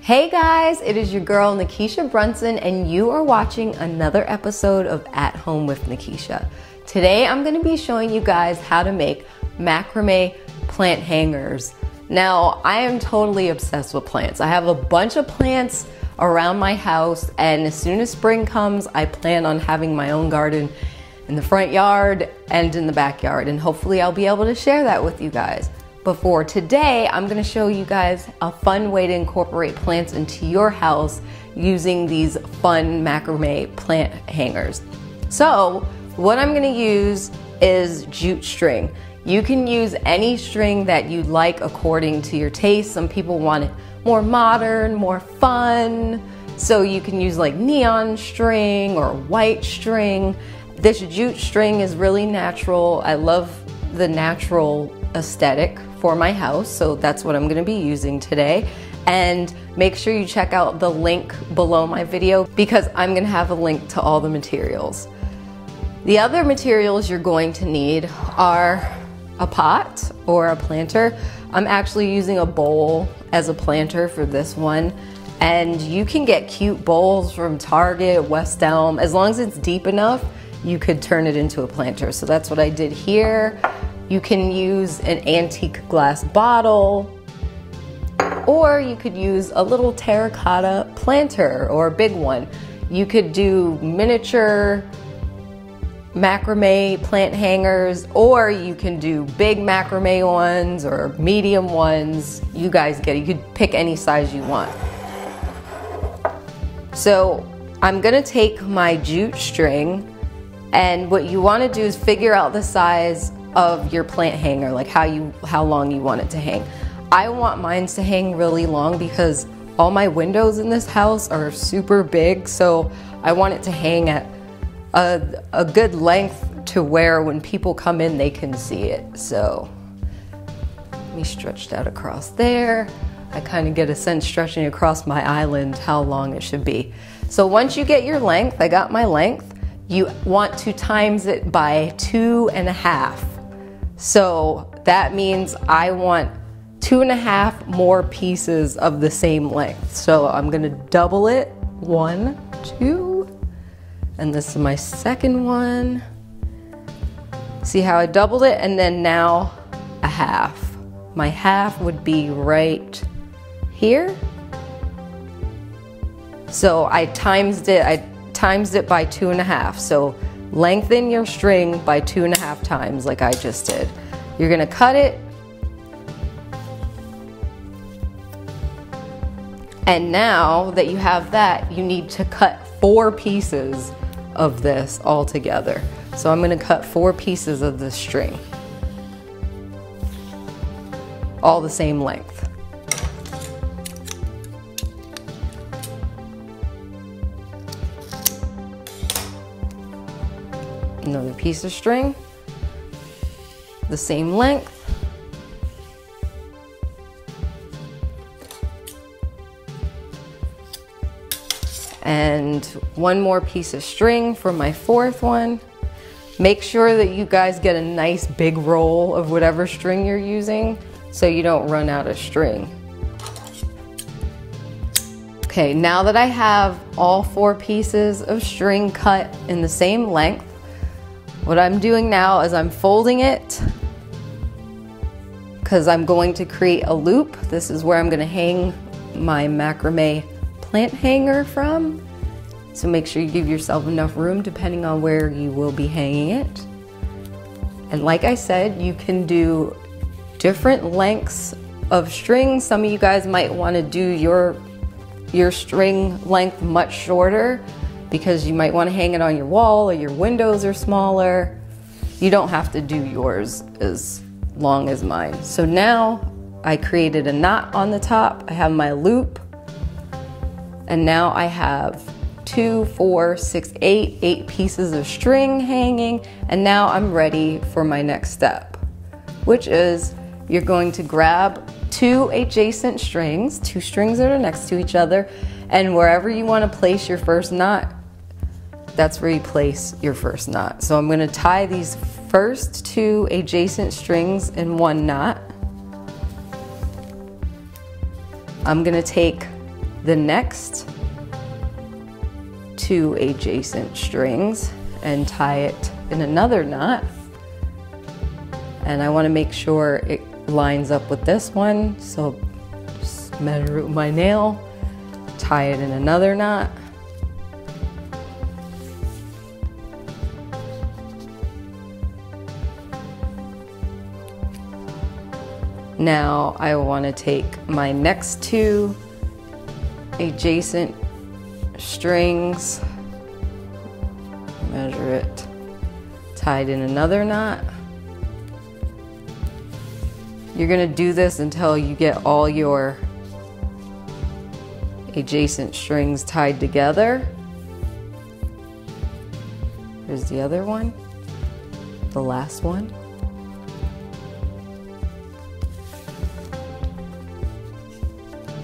Hey guys, it is your girl Nikisha Brunson and you are watching another episode of At Home with Nikisha. Today I'm going to be showing you guys how to make macrame plant hangers. Now I am totally obsessed with plants. I have a bunch of plants around my house, and as soon as spring comes I plan on having my own garden in the front yard and in the backyard, and hopefully I'll be able to share that with you guys. But for today, I'm gonna show you guys a fun way to incorporate plants into your house using these fun macrame plant hangers. So what I'm gonna use is jute string. You can use any string that you like according to your taste. Some people want it more modern, more fun. So you can use like neon string or white string. This jute string is really natural. I love the natural aesthetic for my house, so that's what I'm going to be using today. And make sure you check out the link below my video because I'm going to have a link to all the materials. The other materials you're going to need are a pot or a planter. I'm actually using a bowl as a planter for this one, and you can get cute bowls from Target, West Elm. As long as it's deep enough, you could turn it into a planter. So that's what I did here. You can use an antique glass bottle, or you could use a little terracotta planter or a big one. You could do miniature macrame plant hangers, or you can do big macrame ones or medium ones. You guys get it. You could pick any size you want. So I'm gonna take my jute string, and what you wanna do is figure out the size of your plant hanger, like how long you want it to hang. I want mine to hang really long because all my windows in this house are super big, so I want it to hang at a good length to where when people come in they can see it. So let me stretch that across there. I kind of get a sense stretching across my island how long it should be. So once you get your length, I got my length, you want to times it by 2.5. So that means I want 2.5 more pieces of the same length. So I'm gonna double it, 1, 2, and this is my second one. See how I doubled it? And then now a half. My half would be right here. So I times it by 2.5. So lengthen your string by 2.5 times like I just did. You're gonna cut it. And now that you have that, you need to cut 4 pieces of this all together. So I'm gonna cut 4 pieces of this string, all the same length. Another piece of string, the same length. And one more piece of string for my 4th one. Make sure that you guys get a nice big roll of whatever string you're using so you don't run out of string. Okay, now that I have all 4 pieces of string cut in the same length, what I'm doing now is I'm folding it because I'm going to create a loop. This is where I'm going to hang my macrame plant hanger from. So make sure you give yourself enough room depending on where you will be hanging it. And like I said, you can do different lengths of string. Some of you guys might want to do your string length much shorter because you might want to hang it on your wall or your windows are smaller. You don't have to do yours as long as mine. So now I created a knot on the top. I have my loop, and now I have 2, 4, 6, 8 pieces of string hanging, and now I'm ready for my next step, which is you're going to grab 2 adjacent strings, 2 strings that are next to each other, and wherever you want to place your first knot, that's where you place your first knot. So I'm going to tie these first 2 adjacent strings in one knot. I'm going to take the next 2 adjacent strings and tie it in another knot. And I want to make sure it lines up with this one, so just measure it with my nail, tie it in another knot. Now I want to take my next 2 adjacent strings, measure it, tie it in another knot. You're going to do this until you get all your adjacent strings tied together. Here's the other one, the last one.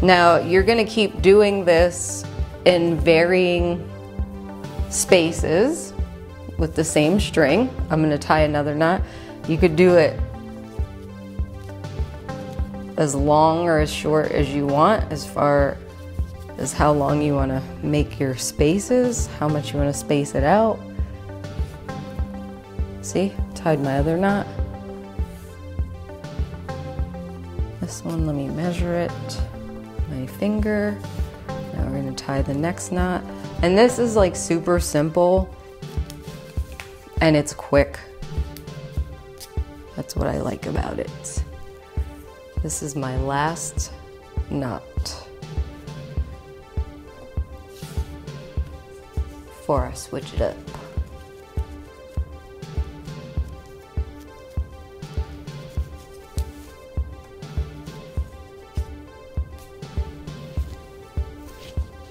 Now you're going to keep doing this in varying spaces with the same string. I'm going to tie another knot. You could do it as long or as short as you want, as far as how long you want to make your spaces, how much you want to space it out. See, tied my other knot. This one, let me measure it, my finger. Now we're going to tie the next knot. And this is like super simple and it's quick. That's what I like about it. This is my last knot before I switch it up.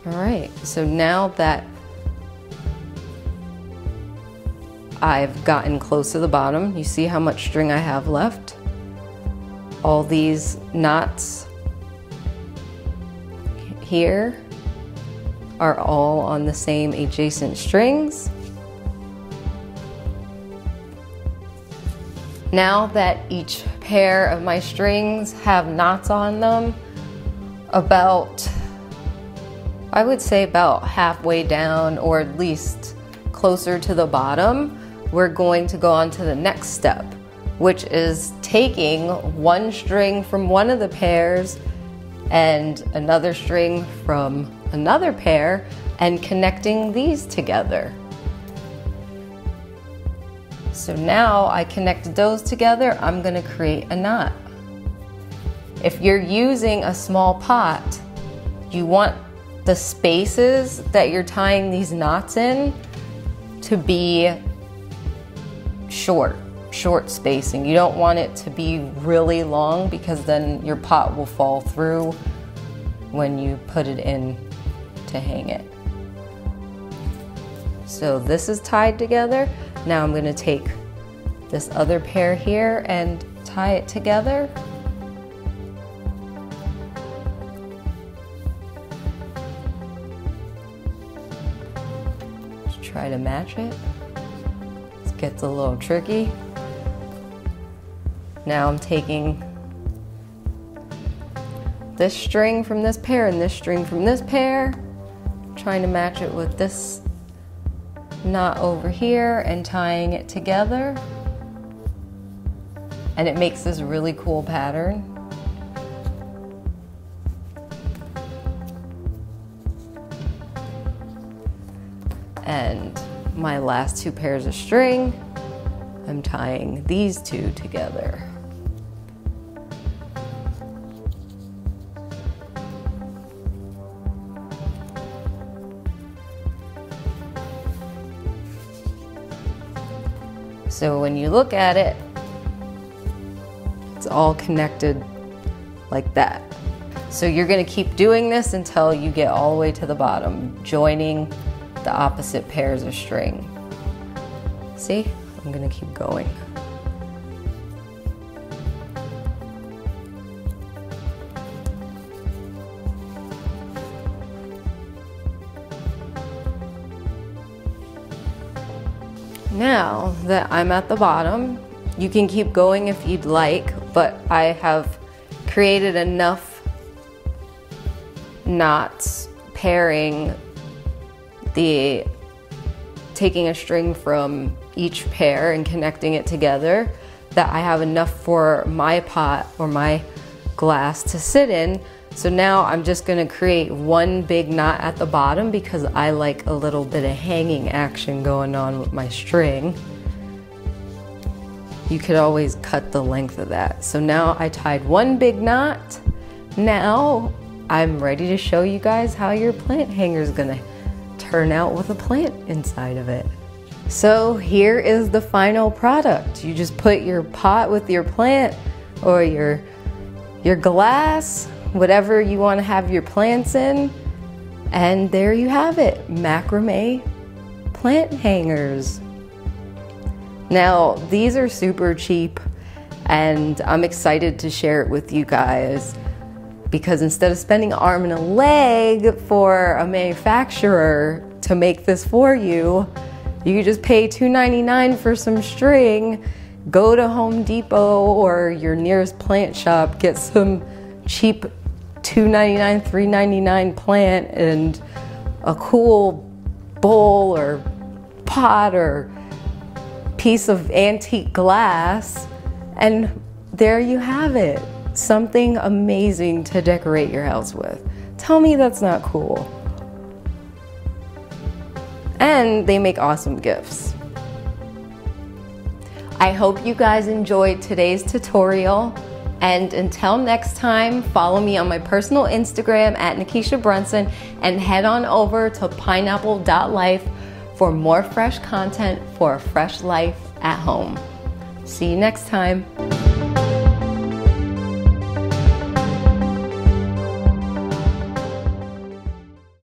All right, so now that I've gotten close to the bottom, you see how much string I have left? All these knots here are all on the same adjacent strings. Now that each pair of my strings have knots on them, I would say about halfway down, or at least closer to the bottom, we're going to go on to the next step, which is taking one string from one of the pairs and another string from another pair and connecting these together. So now I connected those together, I'm going to create a knot. If you're using a small pot, you want the spaces that you're tying these knots in to be short spacing. You don't want it to be really long because then your pot will fall through when you put it in to hang it. So this is tied together. Now I'm going to take this other pair here and tie it together. Just try to match it. It gets a little tricky. Now I'm taking this string from this pair and this string from this pair, trying to match it with this knot over here and tying it together. And it makes this really cool pattern. And my last 2 pairs of string, I'm tying these 2 together. So when you look at it, it's all connected like that. So you're going to keep doing this until you get all the way to the bottom, joining the opposite pairs of string. See? I'm going to keep going. Now that I'm at the bottom, you can keep going if you'd like, but I have created enough knots pairing taking a string from each pair and connecting it together, that I have enough for my pot or my glass to sit in. So now I'm just gonna create one big knot at the bottom because I like a little bit of hanging action going on with my string. You could always cut the length of that. So now I tied one big knot. Now I'm ready to show you guys how your plant hanger is gonna turn out with a plant inside of it. So here is the final product. You just put your pot with your plant or your glass, whatever you want to have your plants in, and there you have it, macrame plant hangers. Now, these are super cheap, and I'm excited to share it with you guys because instead of spending an arm and a leg for a manufacturer to make this for you, you can just pay $2.99 for some string, go to Home Depot or your nearest plant shop, get some cheap $2.99, $3.99 plant and a cool bowl or pot or piece of antique glass, and there you have it. Something amazing to decorate your house with. Tell me that's not cool. And they make awesome gifts. I hope you guys enjoyed today's tutorial. And until next time, follow me on my personal Instagram at Nakisha Brunson and head on over to pineapple.life for more fresh content for a fresh life at home. See you next time.